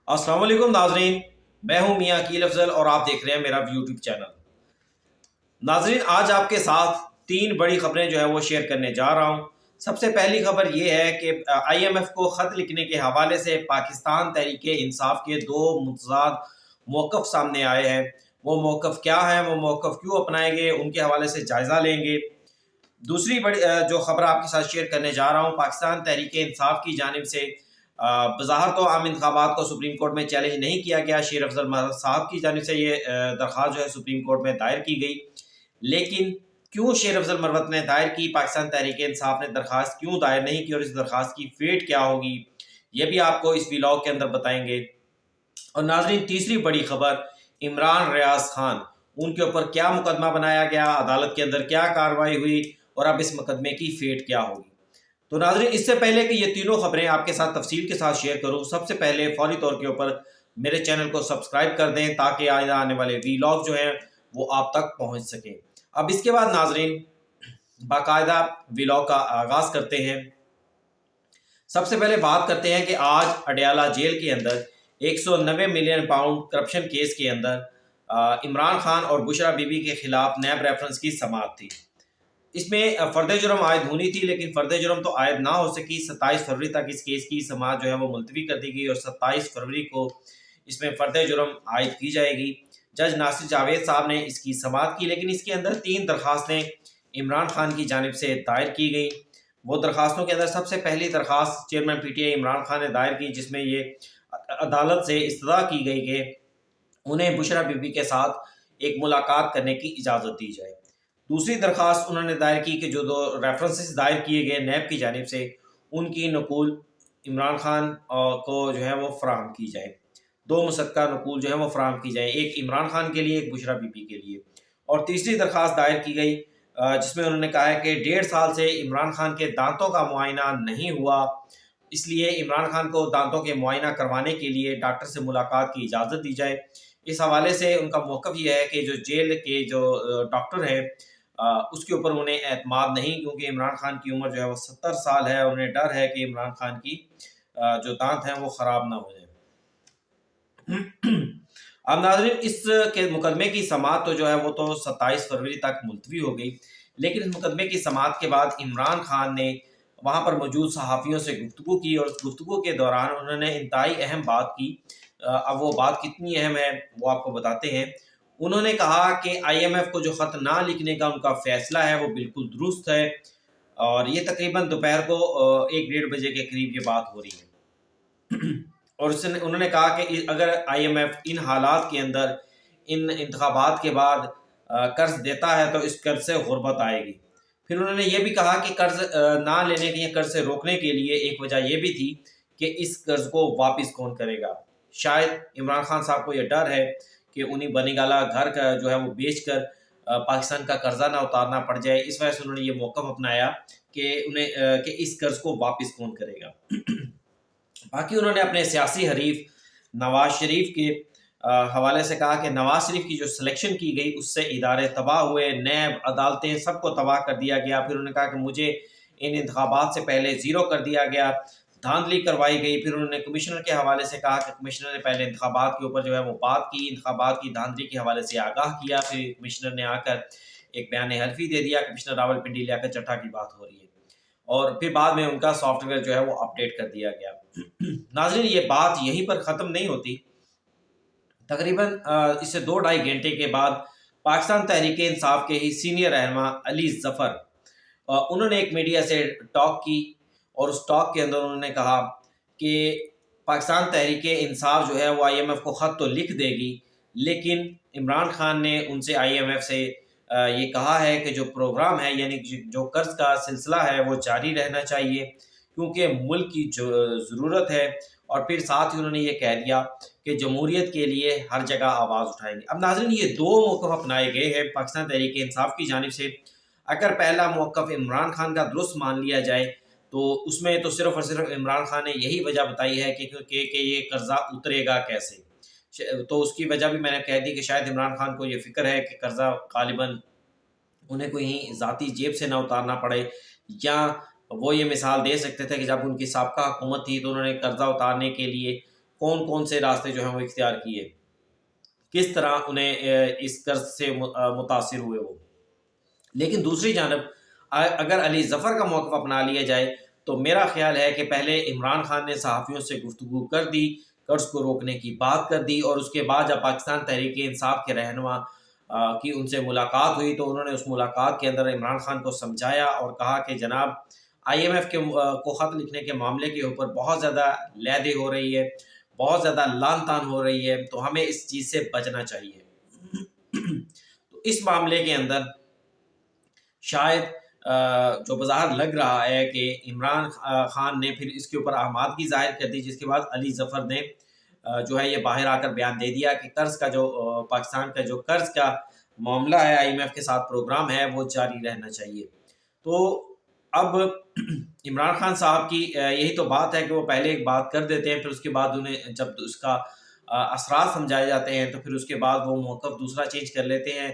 السلام علیکم ناظرین، میں ہوں میاں عقیل افضل اور آپ دیکھ رہے ہیں میرا یوٹیوب چینل۔ ناظرین، آج آپ کے ساتھ تین بڑی خبریں جو ہے وہ شیئر کرنے جا رہا ہوں۔ سب سے پہلی خبر یہ ہے کہ آئی ایم ایف کو خط لکھنے کے حوالے سے پاکستان تحریک انصاف کے دو متضاد موقف سامنے آئے ہیں۔ وہ موقف کیا ہیں، وہ موقف کیوں اپنائیں گے، ان کے حوالے سے جائزہ لیں گے۔ دوسری بڑی جو خبر آپ کے ساتھ شیئر کرنے جا رہا ہوں، پاکستان تحریک انصاف کی جانب سے بظاہر تو عام انتخابات کو سپریم کورٹ میں چیلنج نہیں کیا گیا، شیر افضل مرود صاحب کی جانب سے یہ درخواست جو ہے سپریم کورٹ میں دائر کی گئی، لیکن کیوں شیر افضل مرود نے دائر کی، پاکستان تحریک انصاف نے درخواست کیوں دائر نہیں کی اور اس درخواست کی فیٹ کیا ہوگی، یہ بھی آپ کو اس ویلاگ کے اندر بتائیں گے۔ اور ناظرین، تیسری بڑی خبر، عمران ریاض خان، ان کے اوپر کیا مقدمہ بنایا گیا، عدالت کے اندر کیا کارروائی ہوئی اور اب اس مقدمے کی فیٹ کیا ہوگی۔ تو ناظرین، اس سے پہلے کہ یہ تینوں خبریں آپ کے ساتھ تفصیل کے ساتھ شیئر کروں، سب سے پہلے فوری طور کے اوپر میرے چینل کو سبسکرائب کر دیں تاکہ آئندہ آنے والے ویلاگ جو ہیں وہ آپ تک پہنچ سکیں۔ اب اس کے بعد ناظرین باقاعدہ ویلاگ کا آغاز کرتے ہیں۔ سب سے پہلے بات کرتے ہیں کہ آج اڈیالہ جیل کے اندر 190 ملین پاؤنڈ کرپشن کیس کے اندر عمران خان اور بشرا بی بی کے خلاف نیب ریفرنس کی سماعت تھی۔ اس میں فرد جرم عائد ہونی تھی، لیکن فرد جرم تو عائد نہ ہو سکی۔ 27 فروری تک اس کیس کی سماعت جو ہے وہ ملتوی کر دی گئی اور 27 فروری کو اس میں فرد جرم عائد کی جائے گی۔ جج ناصر جاوید صاحب نے اس کی سماعت کی، لیکن اس کے اندر 3 درخواستیں عمران خان کی جانب سے دائر کی گئی۔ وہ درخواستوں کے اندر سب سے پہلی درخواست chairman P T I Imran Khan نے دائر کی، جس میں یہ عدالت سے استدعا کی گئی کہ انہیں بشرا بی بی کے ساتھ ایک ملاقات کرنے کی اجازت دی جائے۔ دوسری درخواست انہوں نے دائر کی کہ جو 2 ریفرنسز دائر کیے گئے نیب کی جانب سے، ان کی نقول عمران خان کو جو ہے وہ فراہم کی جائے۔ 2 مصدقہ نقول جو ہے وہ فراہم کی جائے، ایک عمران خان کے لیے، ایک بشرا بی بی کے لیے۔ اور تیسری درخواست دائر کی گئی جس میں انہوں نے کہا ہے کہ 1.5 سال سے عمران خان کے دانتوں کا معائنہ نہیں ہوا، اس لیے عمران خان کو دانتوں کے معائنہ کروانے کے لیے ڈاکٹر سے ملاقات کی اجازت دی جائے۔ اس حوالے سے ان کا موقف یہ ہے کہ جو جیل کے جو ڈاکٹر ہیں اس کے اوپر انہیں اعتماد نہیں، کیونکہ عمران خان کی عمر جو ہے وہ 70 سال ہے، انہیں ڈر ہے کہ عمران خان کی جو دانت ہیں وہ خراب نہ ہو جائیں۔ اب ناظرین، اس کے مقدمے کی سماعت تو جو ہے وہ تو 27 فروری تک ملتوی ہو گئی، لیکن اس مقدمے کی سماعت کے بعد عمران خان نے وہاں پر موجود صحافیوں سے گفتگو کی اور اس گفتگو کے دوران انہوں نے انتہائی اہم بات کی۔ اب وہ بات کتنی اہم ہے وہ آپ کو بتاتے ہیں۔ انہوں نے کہا کہ آئی ایم ایف کو جو خط نہ لکھنے کا ان کا فیصلہ ہے وہ بالکل درست ہے، اور یہ تقریباً دوپہر کو 1-1:30 بجے کے قریب یہ بات ہو رہی ہے۔ اور انہوں نے کہا کہ اگر آئی ایم ایف ان حالات کے اندر ان انتخابات کے بعد قرض دیتا ہے تو اس قرض سے غربت آئے گی۔ پھر انہوں نے یہ بھی کہا کہ قرض نہ لینے کے، قرض سے روکنے کے لیے ایک وجہ یہ بھی تھی کہ اس قرض کو واپس کون کرے گا۔ شاید عمران خان صاحب کو یہ ڈر ہے کہ انہیں بنی گالا گھر کا جو ہے وہ بیچ کر پاکستان کا قرضہ نہ اتارنا پڑ جائے، اس وجہ سے انہوں نے یہ موقف اپنایا کہ اس قرض کو واپس کون کرے گا۔ باقی انہوں نے اپنے سیاسی حریف نواز شریف کے حوالے سے کہا کہ نواز شریف کی جو سلیکشن کی گئی اس سے ادارے تباہ ہوئے، نیب، عدالتیں سب کو تباہ کر دیا گیا۔ پھر انہوں نے کہا کہ مجھے ان انتخابات سے پہلے زیرو کر دیا گیا، دھاندلی کروائی گئی۔ پھر انہوں نے کمشنر کے حوالے سے کہا کہ کمشنر نے پہلے انتخابات کے اوپر جو ہے وہ بات کی، انتخابات کی دھاندلی کے حوالے سے آگاہ کیا، پھر کمشنر نے آ کر ایک بیان حلفی دے دیا۔ کمشنر راول پنڈی لیاقت چٹھا کی بات ہو رہی ہے، اور پھر بعد میں ان کا سافٹ ویئر جو ہے وہ اپڈیٹ کر دیا گیا۔ ناظرین، یہ بات یہیں پر ختم نہیں ہوتی۔ تقریباً اس سے 2-2.5 گھنٹے کے بعد پاکستان تحریک انصاف کے ہی سینئر رہنما علی ظفر انہوں نے ایک میڈیا سے ٹاک کی، اور اس ٹاک کے اندر انہوں نے کہا کہ پاکستان تحریک انصاف جو ہے وہ آئی ایم ایف کو خط تو لکھ دے گی، لیکن عمران خان نے ان سے آئی ایم ایف سے یہ کہا ہے کہ جو پروگرام ہے، یعنی جو قرض کا سلسلہ ہے وہ جاری رہنا چاہیے، کیونکہ ملک کی جو ضرورت ہے۔ اور پھر ساتھ ہی انہوں نے یہ کہہ دیا کہ جمہوریت کے لیے ہر جگہ آواز اٹھائیں گے۔ اب ناظرین، یہ 2 موقف اپنائے گئے ہیں پاکستان تحریک انصاف کی جانب سے۔ اگر پہلا موقف عمران خان کا درست مان لیا جائے تو اس میں تو صرف اور صرف عمران خان نے یہی وجہ بتائی ہے کہ یہ قرضہ اترے گا کیسے، تو اس کی وجہ بھی میں نے کہہ دی کہ شاید عمران خان کو یہ فکر ہے کہ قرضہ غالباً انہیں کوئی ذاتی جیب سے نہ اتارنا پڑے، یا وہ یہ مثال دے سکتے تھے کہ جب ان کی سابقہ حکومت تھی تو انہوں نے قرضہ اتارنے کے لیے کون کون سے راستے جو ہیں وہ اختیار کیے، کس طرح انہیں اس قرض سے متاثر ہوئے وہ۔ لیکن دوسری جانب اگر علی ظفر کا موقف اپنا لیا جائے تو میرا خیال ہے کہ پہلے عمران خان نے صحافیوں سے گفتگو کر دی، قرض کو روکنے کی بات کر دی، اور اس کے بعد جب پاکستان تحریک انصاف کے رہنما کی ان سے ملاقات ہوئی تو انہوں نے اس ملاقات کے اندر عمران خان کو سمجھایا اور کہا کہ جناب IMF کو خط لکھنے کے معاملے کے اوپر بہت زیادہ لیدے ہو رہی ہے، بہت زیادہ لان تان ہو رہی ہے، تو ہمیں اس چیز سے بچنا چاہیے۔ تو اس معاملے کے اندر شاید جو بظاہر لگ رہا ہے کہ عمران خان نے پھر اس کے اوپر آمادگی ظاہر کر دی، جس کے بعد علی ظفر نے جو ہے یہ باہر آ کر بیان دے دیا کہ قرض کا جو پاکستان کا جو قرض کا معاملہ ہے IMF کے ساتھ پروگرام ہے وہ جاری رہنا چاہیے۔ تو اب عمران خان صاحب کی یہی تو بات ہے کہ وہ پہلے ایک بات کر دیتے ہیں، پھر اس کے بعد انہیں جب اس کا اثرات سمجھائے جاتے ہیں تو پھر اس کے بعد وہ موقف دوسرا چینج کر لیتے ہیں،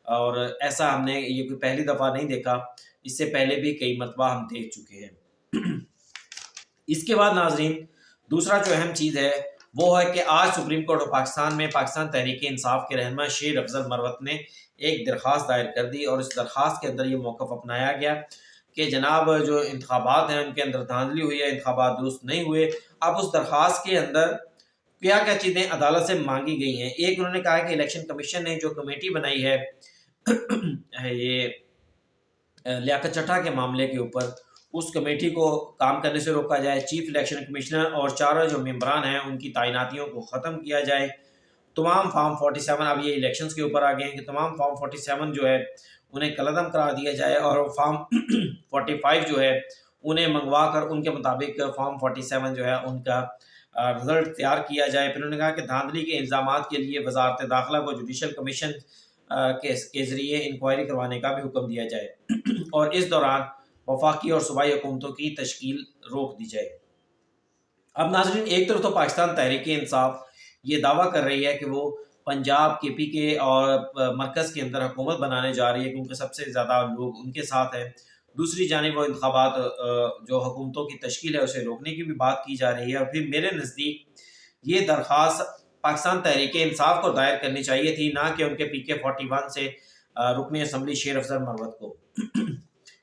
اور ایسا ہم نے یہ کوئی پہلی دفعہ نہیں دیکھا، اس سے پہلے بھی کئی مرتبہ ہم دیکھ چکے ہیں۔ اس کے بعد ناظرین دوسرا جو اہم چیز ہے وہ ہے کہ آج سپریم کورٹ آف پاکستان میں پاکستان تحریک انصاف کے رہنما شیر افضل مروت نے ایک درخواست دائر کر دی، اور اس درخواست کے اندر یہ موقف اپنایا گیا کہ جناب جو انتخابات ہیں ان کے اندر دھاندلی ہوئی ہے، انتخابات درست نہیں ہوئے۔ اب اس درخواست کے اندر کیا کیا چیزیں عدالت سے مانگی گئی ہیں۔ ایک انہوں نے کہا کہ الیکشن کمیشن نے جو کمیٹی بنائی ہے یہ لیاقت چٹھا کے معاملے کے اوپر، اس کمیٹی کو کام کرنے سے روکا جائے، چیف الیکشن کمشنر اور چاروں جو ممبران ہیں ان کی تعیناتیوں کو ختم کیا جائے، تمام فارم 47 اب یہ الیکشنز کے اوپر آ گئے ہیں کہ تمام فارم 47 جو ہے انہیں کلعدم قرار دیا جائے، اور فارم 45 جو ہے انہیں منگوا کر ان کے مطابق فارم 47 جو ہے ان کا رزلٹ تیار کیا جائے۔ پھر انہوں نے کہا کہ دھاندلی کے الزامات کے لیے وزارت داخلہ کو جوڈیشل کمیشن کے ذریعے انکوائری کروانے کا بھی حکم دیا جائے، اور اس دوران وفاقی اور صوبائی حکومتوں کی تشکیل روک دی جائے۔ اب ناظرین ایک طرف تو پاکستان تحریک انصاف یہ دعویٰ کر رہی ہے کہ وہ پنجاب KPK اور مرکز کے اندر حکومت بنانے جا رہی ہے کیونکہ سب سے زیادہ لوگ ان کے ساتھ ہیں، دوسری جانب وہ انتخابات جو حکومتوں کی تشکیل ہے اسے روکنے کی بھی بات کی جا رہی ہے، اور پھر میرے نزدیک یہ درخواست پاکستان تحریک انصاف کو دائر کرنی چاہیے تھی، نہ کہ ان کے PK 41 سے رکن اسمبلی شیر افضل مروت کو،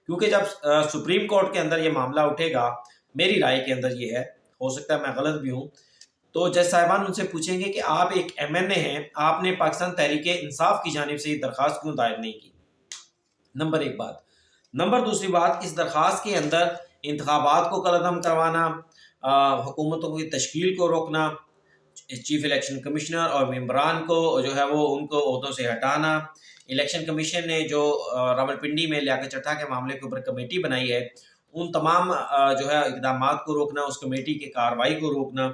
کیونکہ جب سپریم کورٹ کے اندر یہ معاملہ اٹھے گا، میری رائے کے اندر یہ ہے، ہو سکتا ہے میں غلط بھی ہوں، تو جج صاحبان ان سے پوچھیں گے کہ آپ ایک MNA ہیں، آپ نے پاکستان تحریک انصاف کی جانب سے یہ درخواست کیوں دائر نہیں کی؟ نمبر ایک بات۔ نمبر دوسری بات، اس درخواست کے اندر انتخابات کو کالعدم کروانا، حکومتوں کی تشکیل کو روکنا، چیف الیکشن کمشنر اور ممبران کو جو ہے وہ ان کو عہدوں سے ہٹانا، الیکشن کمیشن نے جو راولپنڈی میں لیاقت چٹھا کے معاملے کے اوپر کمیٹی بنائی ہے ان تمام جو ہے اقدامات کو روکنا، اس کمیٹی کی کارروائی کو روکنا،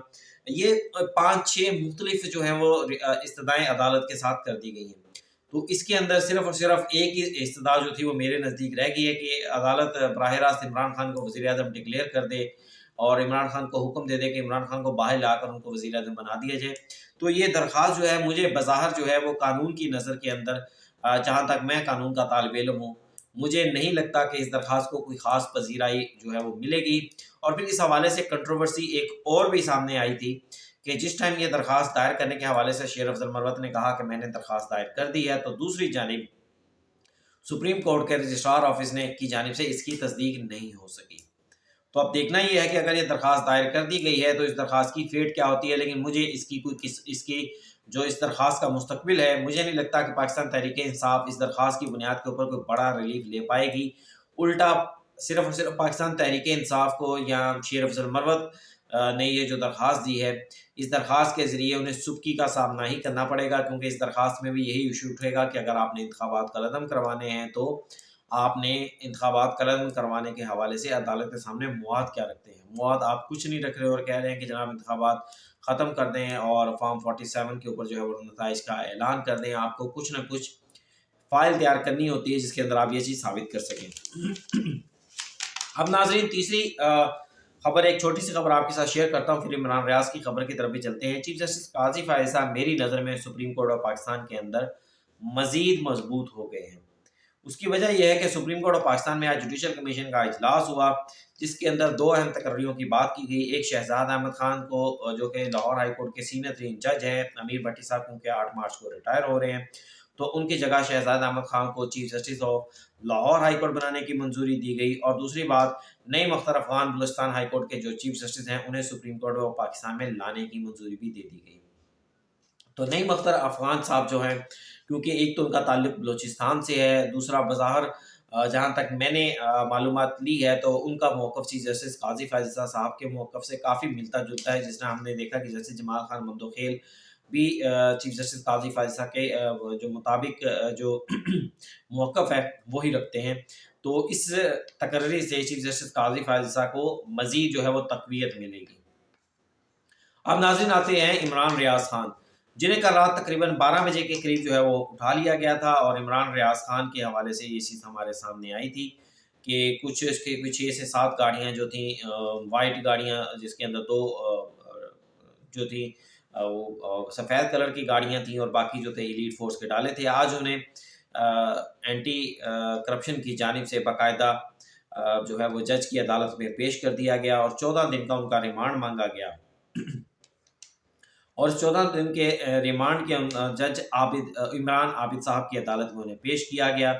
یہ 5-6 مختلف جو ہیں وہ استدعائیں عدالت کے ساتھ کر دی گئی ہیں۔ تو اس کے اندر صرف اور صرف ایک ہی استدعا جو تھی وہ میرے نزدیک رہ گئی ہے کہ عدالت براہ راست عمران خان کو وزیر اعظم ڈکلیئر کر دے اور عمران خان کو حکم دے دے کہ عمران خان کو باہر لا کر ان کو وزیر اعظم بنا دیا جائے۔ تو یہ درخواست جو ہے مجھے بظاہر جو ہے وہ قانون کی نظر کے اندر، جہاں تک میں قانون کا طالب علم ہوں، مجھے نہیں لگتا کہ اس درخواست کو کوئی خاص پذیرائی جو ہے وہ ملے گی۔ اور پھر اس حوالے سے کنٹروورسی ایک اور بھی سامنے آئی تھی کہ جس ٹائم یہ درخواست دائر کرنے کے حوالے سے شیر افضل مروت نے کہا کہ میں نے درخواست دائر کر دی ہے، تو دوسری جانب سپریم کورٹ کے رجسٹرار آفس نے کی جانب سے اس کی تصدیق نہیں ہو سکی۔ تو اب دیکھنا یہ ہے کہ اگر یہ درخواست دائر کر دی گئی ہے تو اس درخواست کی فیٹ کیا ہوتی ہے، لیکن مجھے اس کی جو اس درخواست کا مستقبل ہے، مجھے نہیں لگتا کہ پاکستان تحریک انصاف اس درخواست کی بنیاد کے اوپر کوئی بڑا ریلیف لے پائے گی۔ الٹا صرف اور صرف پاکستان تحریک انصاف کو یا شیر افضل مروت نے یہ جو درخواست دی ہے، اس درخواست کے ذریعے انہیں سبکی کا سامنا ہی کرنا پڑے گا، کیونکہ اس درخواست میں بھی یہی ایشو اٹھے گا کہ اگر آپ نے انتخابات کالعدم کروانے ہیں تو آپ نے انتخابات کالعدم کروانے کے حوالے سے عدالت کے سامنے مواد کیا رکھتے ہیں۔ مواد آپ کچھ نہیں رکھ رہے اور کہہ رہے ہیں کہ جناب انتخابات ختم کر دیں اور فارم 47 کے اوپر جو ہے وہ نتائج کا اعلان کر دیں۔ آپ کو کچھ نہ کچھ فائل تیار کرنی ہوتی ہے جس کے اندر آپ یہ چیز ثابت کر سکیں۔ اب ناظرین تیسری خبر، ایک چھوٹی سی خبر آپ کے ساتھ شیئر کرتا ہوں، پھر عمران ریاض کی خبر کی طرف بھی چلتے ہیں۔ چیف جسٹس قاضی فائز صاحب میری نظر میں سپریم کورٹ آف پاکستان کے اندر مزید مضبوط ہو گئے ہیں۔ اس کی وجہ یہ ہے کہ سپریم کورٹ آف پاکستان میں آج جوڈیشل کمیشن کا اجلاس ہوا، جس کے اندر 2 اہم تقرریوں کی بات کی گئی۔ ایک شہزاد احمد خان کو جو کہ لاہور ہائی کورٹ کے سینئر ترین جج ہیں، امیر بھٹی صاحب کیونکہ 8 مارچ کو ریٹائر ہو رہے ہیں، تو ان کی جگہ شہزاد احمد خان کو chief justice of Lahore high court بنانے کی منظوری دی گئی، اور دوسری بات نعیم اختر افغان بلوچستان ہائی کورٹ کے جو چیف جسٹس ہیں انہیں سپریم کورٹ آف پاکستان میں لانے کی منظوری بھی دے دی گئی۔ تو نعیم اختر افغان صاحب جو ہیں، کیونکہ ایک تو ان کا تعلق بلوچستان سے ہے، دوسرا بظاہر جہاں تک میں نے معلومات لی ہے تو ان کا موقف چیف جسٹس قاضی فائز صاحب کے موقف سے کافی ملتا جلتا ہے، جس میں ہم نے دیکھا کہ جسٹس جمال خان ممدوخیل بھی چیف جسٹس قاضی فائز کے جو مطابق جو موقف ہے وہی رکھتے ہیں۔ تو اس تقرری سے چیف جسٹس قاضی فائز کو مزید جو ہے وہ تقویت ملے گی۔ اب ناظرین آتے ہیں عمران ریاض خان، جنہیں کل رات تقریباً 12 بجے کے قریب جو ہے وہ اٹھا لیا گیا تھا، اور عمران ریاض خان کے حوالے سے یہ چیز ہمارے سامنے آئی تھی کہ کچھ اس کے 6 سے 7 گاڑیاں جو تھیں وائٹ گاڑیاں، جس کے اندر 2 جو تھیں وہ سفید کلر کی گاڑیاں تھیں، اور باقی جو تھے ایلیٹ فورس کے ڈالے تھے۔ آج انہیں اینٹی کرپشن کی جانب سے باقاعدہ جو ہے وہ جج کی عدالت میں پیش کر دیا گیا، اور 14 دن کا ان کا ریمانڈ مانگا گیا، اور 14 دن کے ریمانڈ کے جج عمران عابد صاحب کی عدالت میں انہیں پیش کیا گیا۔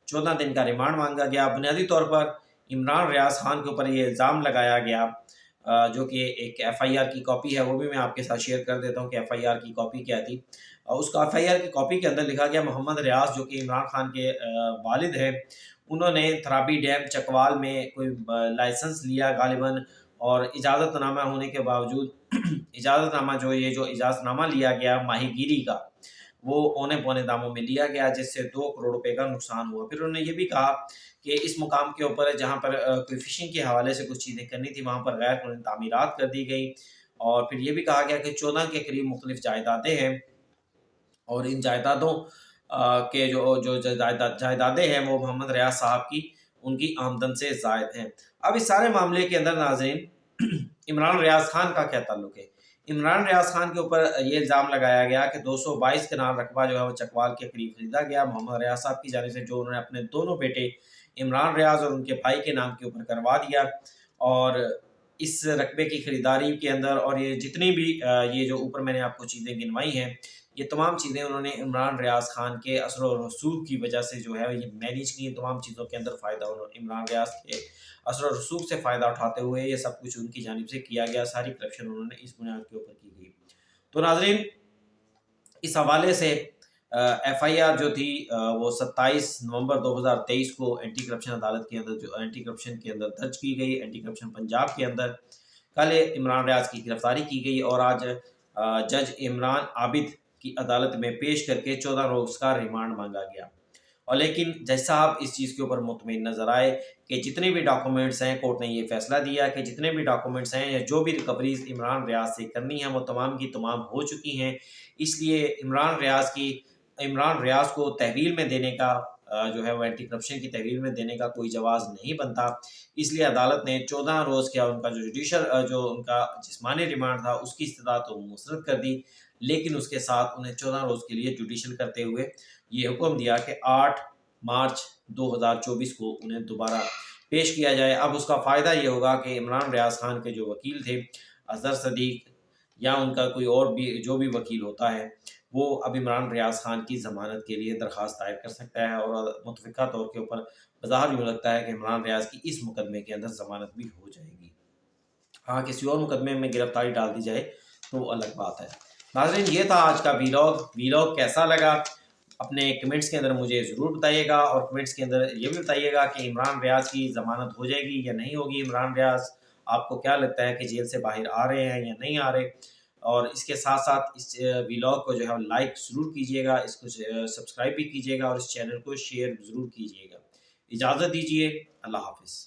14 دن کا ریمانڈ مانگا گیا۔ بنیادی طور پر عمران ریاض خان کے اوپر یہ الزام لگایا گیا، جو کہ ایک ایف آئی آر کی کاپی ہے، وہ بھی میں آپ کے ساتھ شیئر کر دیتا ہوں کہ ایف آئی آر کی کاپی کیا تھی۔ اس کا ایف آئی آر کی کاپی کے اندر لکھا گیا محمد ریاض جو کہ عمران خان کے والد ہیں، انہوں نے تھرابی ڈیم چکوال میں کوئی لائسنس لیا غالباً، اور اجازت نامہ ہونے کے باوجود اجازت نامہ جو اجازت نامہ لیا گیا ماہی گیری کا، وہ اونے پونے داموں میں لیا گیا، جس سے 2 کروڑ روپے کا نقصان ہوا۔ پھر انہوں نے یہ بھی کہا کہ اس مقام کے اوپر جہاں پر کوئی فشنگ کے حوالے سے کچھ چیزیں کرنی تھی، وہاں پر غیر قانونی تعمیرات کر دی گئی، اور پھر یہ بھی کہا گیا کہ 14 کے قریب مختلف جائیدادیں ہیں، اور ان جائیدادوں کے جو جائیدادیں ہیں وہ محمد ریاض صاحب کی ان کی آمدن سے زائد ہیں۔ اب اس سارے معاملے کے اندر ناظرین عمران ریاض خان کا کیا تعلق ہے؟ عمران ریاض خان کے اوپر یہ الزام لگایا گیا کہ 222 کنال رقبہ جو ہے وہ چکوال کے قریب خریدا گیا محمد ریاض صاحب کی جانب سے، جو انہوں نے اپنے دونوں بیٹے عمران ریاض اور ان کے بھائی کے نام کے اوپر کروا دیا، اور اس رقبے کی خریداری کے اندر اور یہ جتنی بھی یہ جو اوپر میں نے آپ کو چیزیں گنوائی ہیں، یہ تمام چیزیں انہوں نے عمران ریاض خان کے اثر و رسوخ کی وجہ سے جو ہے یہ مینیج کی، تمام چیزوں کے اندر فائدہ عمران ریاض کے اثر و رسوخ سے فائدہ اٹھاتے ہوئے یہ سب کچھ ان کی جانب سے کیا گیا، ساری کرپشن انہوں نے اس بنیاد کے اوپر کی گئی۔ تو ناظرین اس حوالے سے ایف آئی آر جو تھی وہ 27 نومبر 2023 کو اینٹی کرپشن عدالت کے اندر جو اینٹی کرپشن کے اندر درج کی گئی، اینٹی کرپشن پنجاب کے اندر کل عمران ریاض کی گرفتاری کی گئی، اور آج جج عمران عابد کی عدالت میں پیش کر کے 14 روز کا ریمانڈ مانگا گیا۔ اور لیکن جج صاحب اس چیز کے اوپر مطمئن نظر آئے کہ جتنے بھی ڈاکومنٹس ہیں، کورٹ نے یہ فیصلہ دیا کہ جتنے بھی ڈاکومنٹس ہیں یا جو بھی ریکوریز عمران ریاض سے کرنی ہیں وہ تمام کی تمام ہو چکی ہیں، اس لیے عمران ریاض کو تحویل میں دینے کا جو ہے وہ اینٹی کرپشن کی تحویل میں دینے کا کوئی جواز نہیں بنتا، اس لیے عدالت نے 14 روز کیا ان کا جو جوڈیشل جو ان کا جسمانی ریمانڈ تھا اس کی استدعا تو مسترد کر دی، لیکن اس کے ساتھ انہیں 14 روز کے لیے جوڈیشل کرتے ہوئے یہ حکم دیا کہ 8 مارچ 2024 کو انہیں دوبارہ پیش کیا جائے۔ اب اس کا فائدہ یہ ہوگا کہ عمران ریاض خان کے جو وکیل تھے اظہر صدیق یا ان کا کوئی اور بھی جو بھی وکیل ہوتا ہے، وہ اب عمران ریاض خان کی ضمانت کے لیے درخواست دائر کر سکتا ہے، اور متفقہ طور کے اوپر بظاہر یوں لگتا ہے کہ عمران ریاض کی اس مقدمے کے اندر ضمانت بھی ہو جائے گی۔ ہاں کسی اور مقدمے میں گرفتاری ڈال دی جائے تو وہ الگ بات ہے۔ ناظرین یہ تھا آج کا ویلاگ کیسا لگا اپنے کمنٹس کے اندر مجھے ضرور بتائیے گا، اور کمنٹس کے اندر یہ بھی بتائیے گا کہ عمران ریاض کی ضمانت ہو جائے گی یا نہیں ہوگی، عمران ریاض آپ کو کیا لگتا ہے کہ جیل سے باہر آ رہے ہیں یا نہیں آ رہے، اور اس کے ساتھ ساتھ اس ویلاگ کو جو ہے لائک ضرور کیجیے گا، اس کو سبسکرائب بھی کیجیے گا، اور اس چینل کو شیئر ضرور کیجیے گا۔ اجازت دیجیے، اللہ حافظ۔